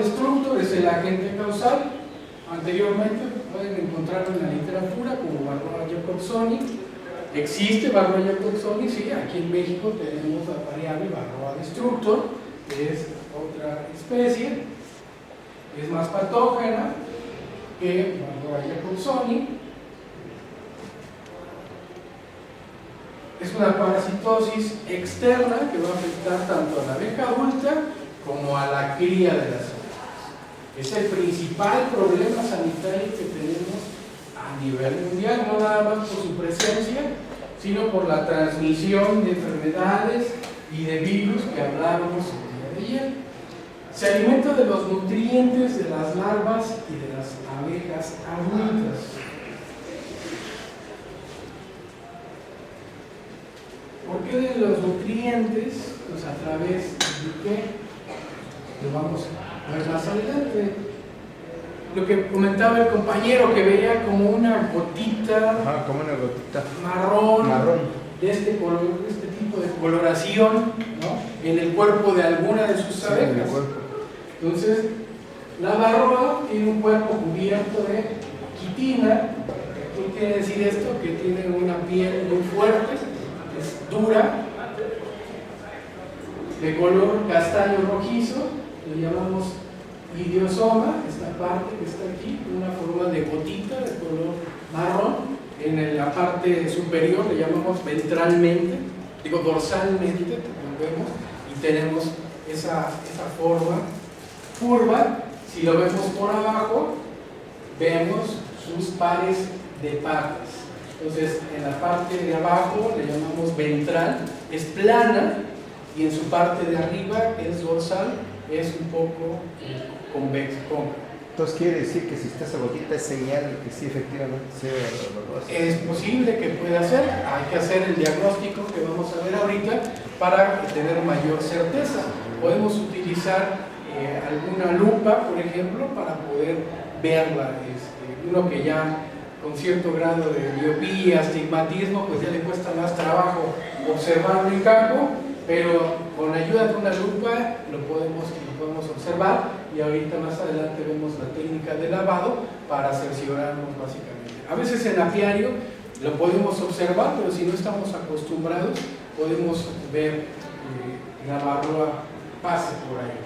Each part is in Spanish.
destructor es el agente causal. Anteriormente pueden encontrarlo en la literatura como Varroa jacobsoni. Existe Varroa jacobsoni, sí, aquí en México tenemos la variable Varroa destructor, que es otra especie, es más patógena que Varroa jacobsoni. Es una parasitosis externa que va a afectar tanto a la abeja adulta como a la cría de las abejas. Es el principal problema sanitario que tenemos a nivel mundial, no nada más por su presencia, sino por la transmisión de enfermedades y de virus que hablábamos el día de ayer. Se alimenta de los nutrientes de las larvas y de las abejas adultas. ¿Por qué de los nutrientes? Pues a través de qué lo vamos a ver más adelante. Lo que comentaba el compañero, que veía como una gotita, como una gotita marrón. De este color, de este tipo de coloración, ¿no? En el cuerpo de alguna de sus abejas. Entonces, la varroa tiene un cuerpo cubierto de quitina. ¿Qué quiere decir esto? Que tiene una piel muy fuerte, es dura, de color castaño rojizo, lo llamamos idiosoma, esta parte que está aquí, una forma de gotita de color marrón. En la parte superior le llamamos ventralmente, dorsalmente, lo vemos, y tenemos esa forma curva. Si lo vemos por abajo, vemos sus pares de patas. Entonces, en la parte de abajo le llamamos ventral, es plana, y en su parte de arriba, que es dorsal, es un poco convexa. Entonces quiere decir que si está esa gotita es señal de que sí efectivamente sea varroa. Es posible que pueda ser, hay que hacer el diagnóstico que vamos a ver ahorita para tener mayor certeza. Podemos utilizar alguna lupa, por ejemplo, para poder verla. Uno que ya con cierto grado de miopía, astigmatismo, pues ya le cuesta más trabajo observarlo en campo, pero con la ayuda de una lupa lo podemos observar, y ahorita más adelante vemos la técnica de lavado para cerciorarnos básicamente. A veces en apiario lo podemos observar, pero si no estamos acostumbrados podemos ver la varroa pase por ahí.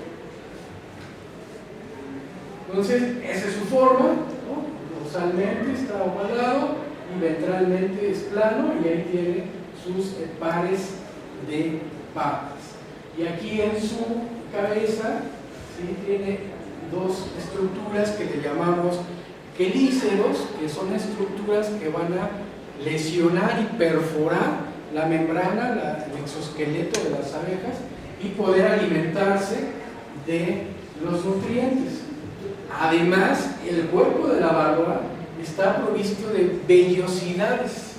Entonces, esa es su forma, ¿no? Dorsalmente está ovalado y ventralmente es plano, y ahí tiene sus pares de patas. Y aquí en su cabeza, ¿sí?, tiene dos estructuras que le llamamos quelíceros, que son estructuras que van a lesionar y perforar la membrana, el exoesqueleto de las abejas, y poder alimentarse de los nutrientes. Además, el cuerpo de la varroa está provisto de vellosidades.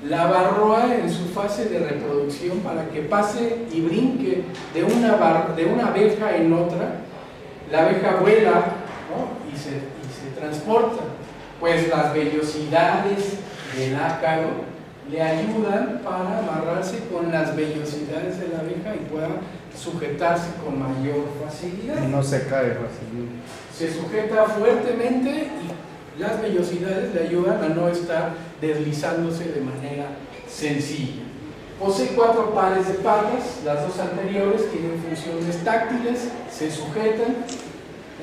La varroa, en su fase de reproducción, para que pase y brinque de una abeja en otra, la abeja vuela, ¿no?, y se transporta. Pues las vellosidades del ácaro le ayudan para amarrarse con las vellosidades de la abeja y pueda sujetarse con mayor facilidad. No se cae fácilmente. Se sujeta fuertemente y las vellosidades le ayudan a no estar deslizándose de manera sencilla. Posee 4 pares de patas, las 2 anteriores tienen funciones táctiles, se sujetan,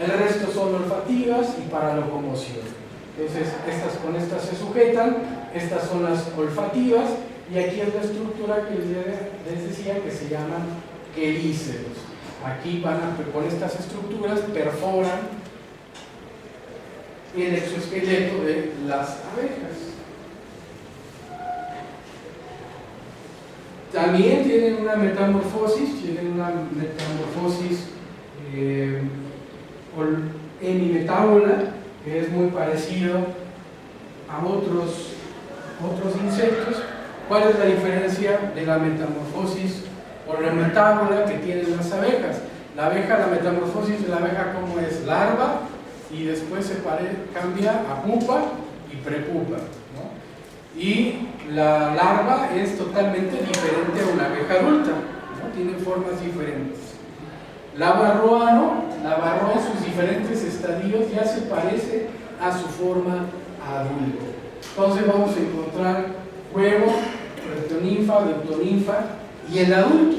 el resto son olfativas y para locomoción. Entonces, con estas se sujetan, estas son las olfativas, y aquí es la estructura que les decía que se llaman quelíceros. Aquí con estas estructuras perforan el exoesqueleto de las abejas. También tienen una metamorfosis, hemimetábola, que es muy parecido a otros insectos. ¿Cuál es la diferencia de la metamorfosis o la metábola que tienen las abejas? La metamorfosis de la abeja, ¿cómo es? Larva, y después cambia a pupa y prepupa, ¿no? Y la larva es totalmente diferente a una abeja adulta, ¿no? Tienen formas diferentes. La varroa no, la varroa en parece a su forma adulta. Entonces vamos a encontrar huevo, rectoninfa, deutoninfa y el adulto.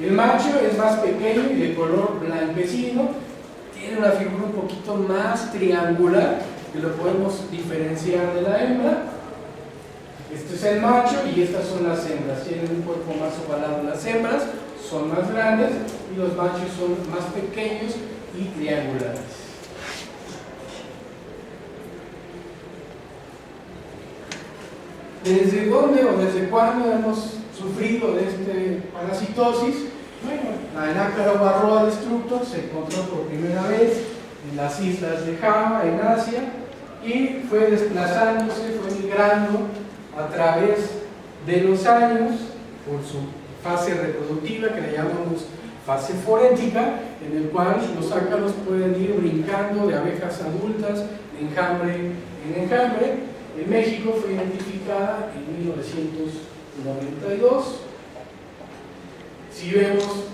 El macho es más pequeño y de color blanquecino, tiene una figura un poquito más triangular, que lo podemos diferenciar de la hembra. Este es el macho y estas son las hembras. Tienen un cuerpo más ovalado las hembras, son más grandes y los machos son más pequeños y triangulares. ¿Desde dónde o desde cuándo hemos sufrido de este parasitosis? Bueno, la Enácaro varroa destructor se encontró por primera vez en las islas de Java, en Asia, y fue desplazándose, fue migrando a través de los años por su fase reproductiva, que le llamamos fase forética, en el cual los ácaros pueden ir brincando de abejas adultas, de enjambre en enjambre. En México fue identificada en 1992. Si vemos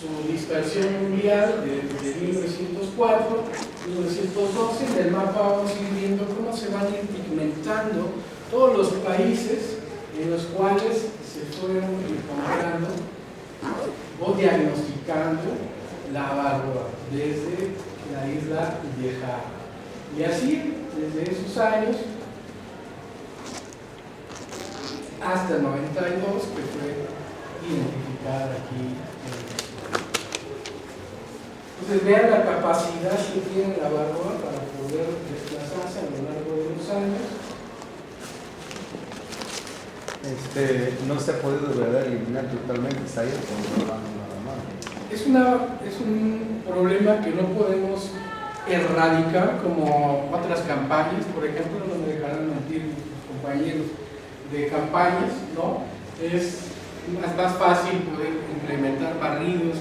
su dispersión mundial de 1904, 1912, en el mapa vamos a ir viendo cómo se van a ir pigmentando todos los países en los cuales se fueron encontrando o diagnosticando la varroa desde la isla de Java. Y así, desde esos años hasta el 92, que fue identificada aquí. Entonces vean la capacidad que tiene la varroa para poder desplazarse a lo largo de los años. No se ha podido de verdad eliminar totalmente, está ahí controlando nada más. Es un problema que no podemos erradicar como otras campañas. Por ejemplo, no me dejarán mentir mis compañeros de campañas, ¿no? Es más fácil poder implementar barridos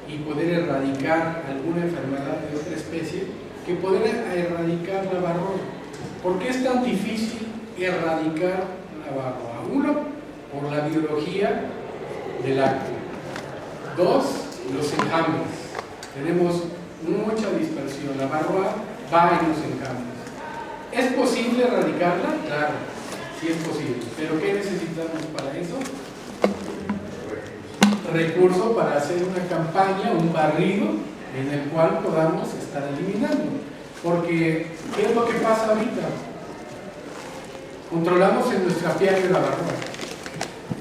y poder erradicar alguna enfermedad de otra especie que poder erradicar la varroa. ¿Por qué es tan difícil erradicar la varroa? Uno, por la biología del lácteo. Dos, los enjambres. Tenemos mucha dispersión. La varroa va en los enjambres. ¿Es posible erradicarla? Claro, sí es posible. ¿Pero qué necesitamos para eso? Recurso para hacer una campaña, un barrido en el cual podamos estar eliminando. Porque, ¿qué es lo que pasa ahorita? Controlamos en nuestra apiario la varroa.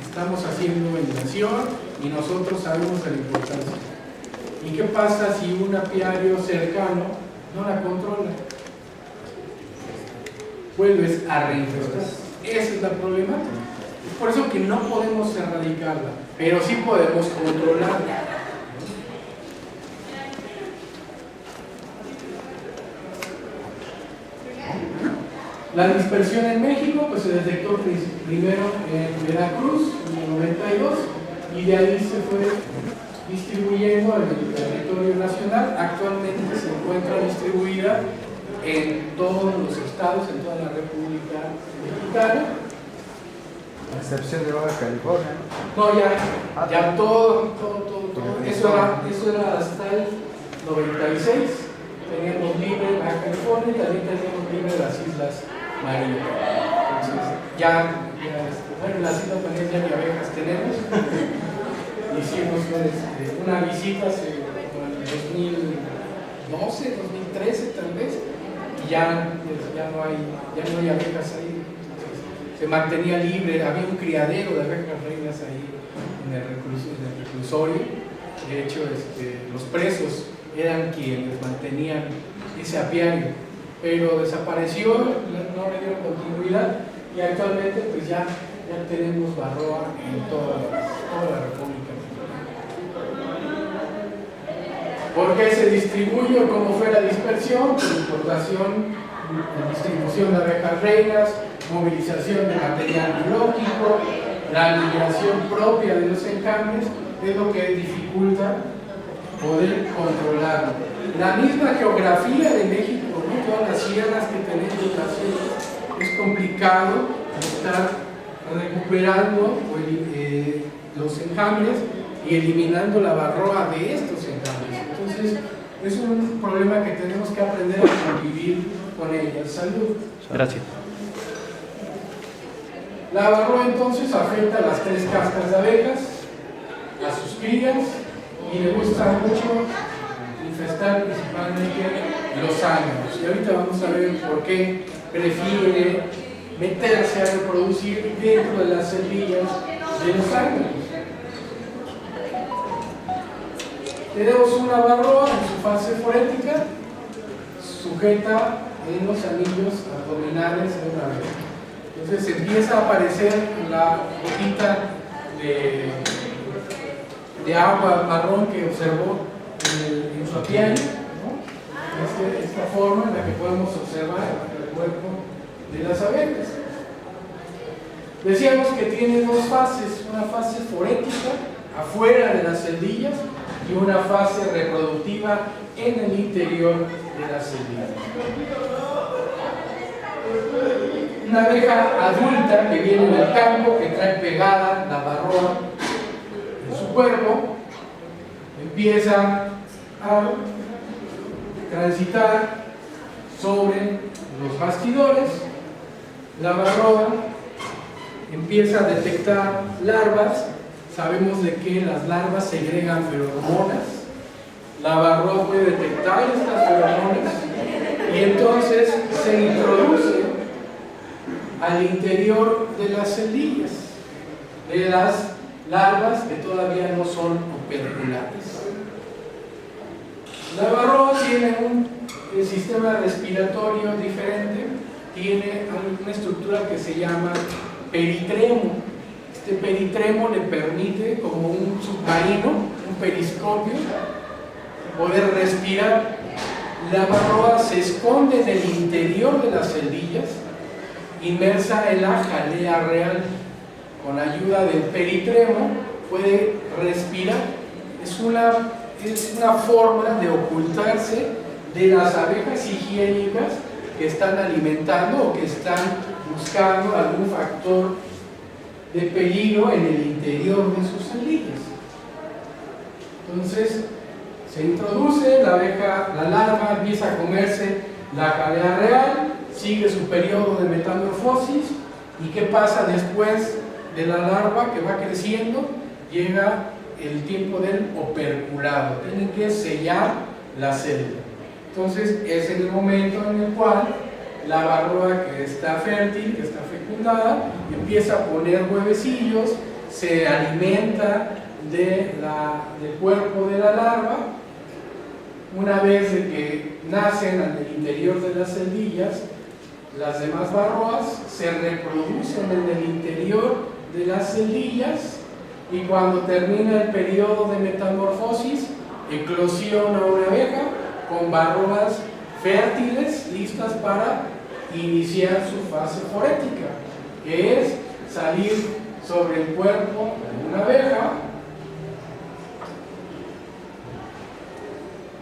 Estamos haciendo ventilación y nosotros sabemos de la importancia. ¿Y qué pasa si un apiario cercano no la controla? Vuelves a reinfestar. Esa es la problemática. Es por eso que no podemos erradicarla, pero sí podemos controlarla. La dispersión en México pues se detectó primero en Veracruz en el 92 y de ahí se fue distribuyendo en el territorio nacional. Actualmente se encuentra distribuida en todos los estados, en toda la República Mexicana. A excepción de Baja California. No, ya todo. Eso era hasta el 96. Teníamos libre Baja California y también teníamos libre las Islas Marías. Entonces, bueno, las Islas Marías ya ni abejas tenemos. Hicimos una visita en 2012, 2013 tal vez, y ya no hay abejas ahí. Se mantenía libre, había un criadero de abejas reinas ahí en el reclusorio. De hecho, los presos eran quienes mantenían ese apiario, pero desapareció, no le dieron continuidad y actualmente pues ya tenemos varroa en toda la República. ¿Por qué se distribuye o cómo fue la dispersión? Por importación, distribución de abejas reinas, movilización de material biológico, la migración propia de los enjambres es lo que dificulta poder controlarlo. La misma geografía de México, ¿no? Todas las sierras que tenemos, las sierras, es complicado estar recuperando los enjambres y eliminando la varroa de estos enjambres. Entonces, es un problema que tenemos que aprender a convivir con ella. Salud. Gracias. La varroa entonces afecta a las 3 castas de abejas, a sus crías, y le gusta mucho infestar principalmente los áñaros. Y ahorita vamos a ver por qué prefiere meterse a reproducir dentro de las semillas de los áñaros. Tenemos una varroa en su fase forética, sujeta en los anillos abdominales de una abeja. Entonces empieza a aparecer la gotita de agua marrón que observó en su apiario, ¿no? Esta forma en la que podemos observar el cuerpo de las abejas. Decíamos que tiene 2 fases, una fase forética afuera de las celdillas y una fase reproductiva en el interior de las celdillas. Una abeja adulta que viene del campo, que trae pegada la varroa en su cuerpo, empieza a transitar sobre los bastidores. La varroa empieza a detectar larvas. Sabemos de que las larvas segregan feromonas. La varroa puede detectar estas feromonas y entonces se introduce al interior de las celdillas de las larvas que todavía no son operculares. La varroa tiene un sistema respiratorio diferente, tiene una estructura que se llama peritremo. Este peritremo le permite, como un submarino, un periscopio, poder respirar. La varroa se esconde en el interior de las celdillas, inmersa en la jalea real. Con ayuda del peritremo puede respirar. Es una forma de ocultarse de las abejas higiénicas que están alimentando o que están buscando algún factor de peligro en el interior de sus celdillas. Entonces se introduce la abeja, la larva empieza a comerse la jalea real, sigue su periodo de metamorfosis. ¿Y qué pasa después de la larva que va creciendo? Llega el tiempo del operculado. Tienen que sellar la célula. Entonces es en el momento en el cual la varroa que está fértil, que está fecundada, empieza a poner huevecillos, se alimenta del cuerpo de la larva. Una vez de que nacen en el interior de las celdillas, las demás varroas se reproducen en el interior de las celdillas y cuando termina el periodo de metamorfosis, eclosiona una abeja con varroas fértiles listas para iniciar su fase forética, que es salir sobre el cuerpo de una abeja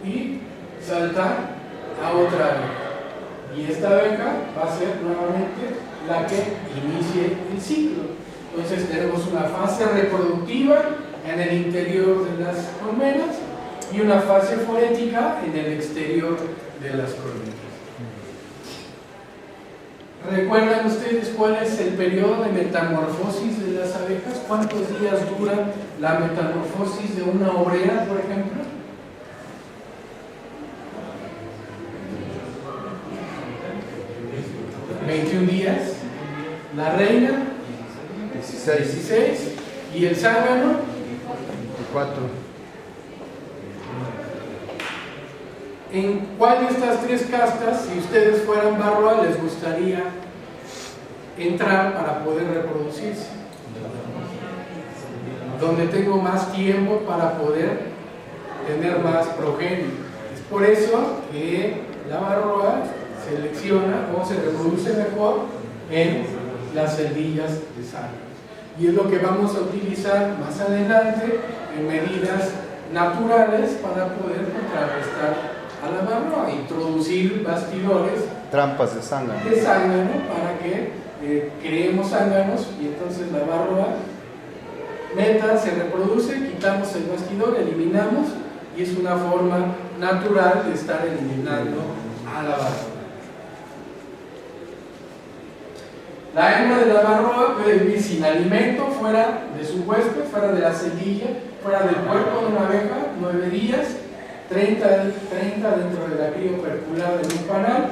y saltar a otra abeja. Y esta abeja va a ser nuevamente la que inicie el ciclo. Entonces tenemos una fase reproductiva en el interior de las colmenas y una fase forética en el exterior de las colmenas. ¿Recuerdan ustedes cuál es el periodo de metamorfosis de las abejas? ¿Cuántos días dura la metamorfosis de una obrera, por ejemplo? 21 días. La reina, 16. Y el zángano, 24. ¿En cuál de estas 3 castas, si ustedes fueran varroa, les gustaría entrar para poder reproducirse? Donde tengo más tiempo para poder tener más progenie. Es por eso que la varroa selecciona o se reproduce mejor en las celdillas de sangre. Y es lo que vamos a utilizar más adelante en medidas naturales para poder contrarrestar a la varroa, introducir bastidores, trampas de zángano, para que creemos zánganos y entonces la varroa se reproduce, quitamos el bastidor, eliminamos y es una forma natural de estar eliminando a la barroa. La hembra de la barroa puede vivir sin alimento, fuera de su huésped, fuera de la celdilla, fuera del cuerpo de una abeja, 9 días, 30 dentro de la crioperculada en un panal.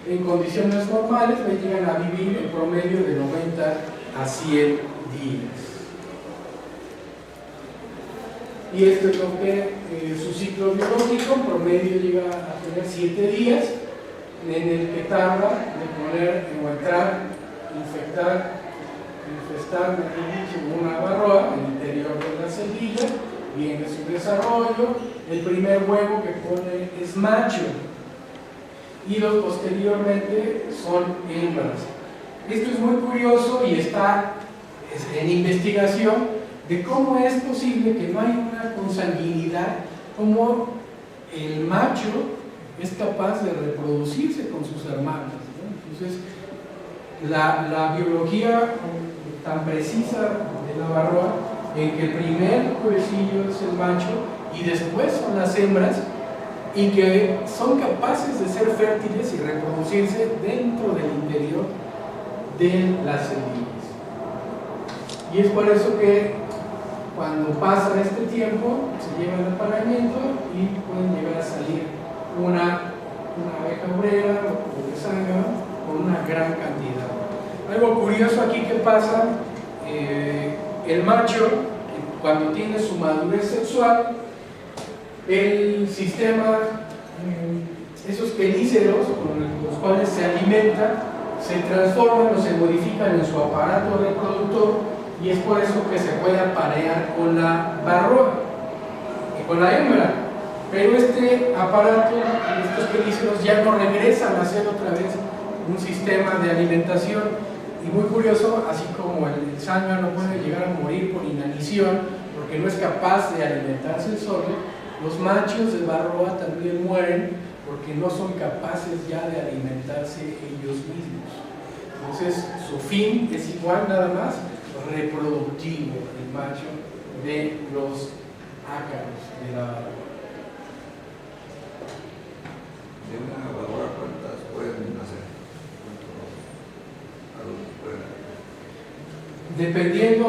En condiciones normales llegan a vivir en promedio de 90 a 100 días. Y esto es lo que su ciclo biológico en promedio llega a tener 7 días, en el que tarda de poner o entrar, infestar una barroa en el interior de la celdilla. Viene su desarrollo. El primer huevo que pone es macho y los posteriormente son hembras. Esto es muy curioso y está en investigación de cómo es posible que no haya una consanguinidad, cómo el macho es capaz de reproducirse con sus hermanas, ¿no? Entonces, la biología tan precisa de la barroa, en que el primer huevecillo es el macho y después son las hembras, y que son capaces de ser fértiles y reproducirse dentro del interior de las semillas. Y es por eso que cuando pasa este tiempo se lleva el apareamiento y pueden llegar a salir una abeja obrera o de zángano con una gran cantidad. Algo curioso aquí que pasa, el macho cuando tiene su madurez sexual, el sistema, esos quelíceros con los cuales se alimenta, se transforman o se modifican en su aparato reproductor, y es por eso que se puede aparear con la barroa y con la hembra. Pero este aparato, estos quelíceros ya no regresan a ser otra vez un sistema de alimentación. Y muy curioso, así como el zángano puede llegar a morir por inanición porque no es capaz de alimentarse solo, los machos de barroa también mueren porque no son capaces ya de alimentarse ellos mismos. Entonces su fin es igual, nada más reproductivo, el macho de los ácaros de la barroa. ¿De una barroa cuántas pueden nacer? ¿Cuántos adultos pueden haber? Dependiendo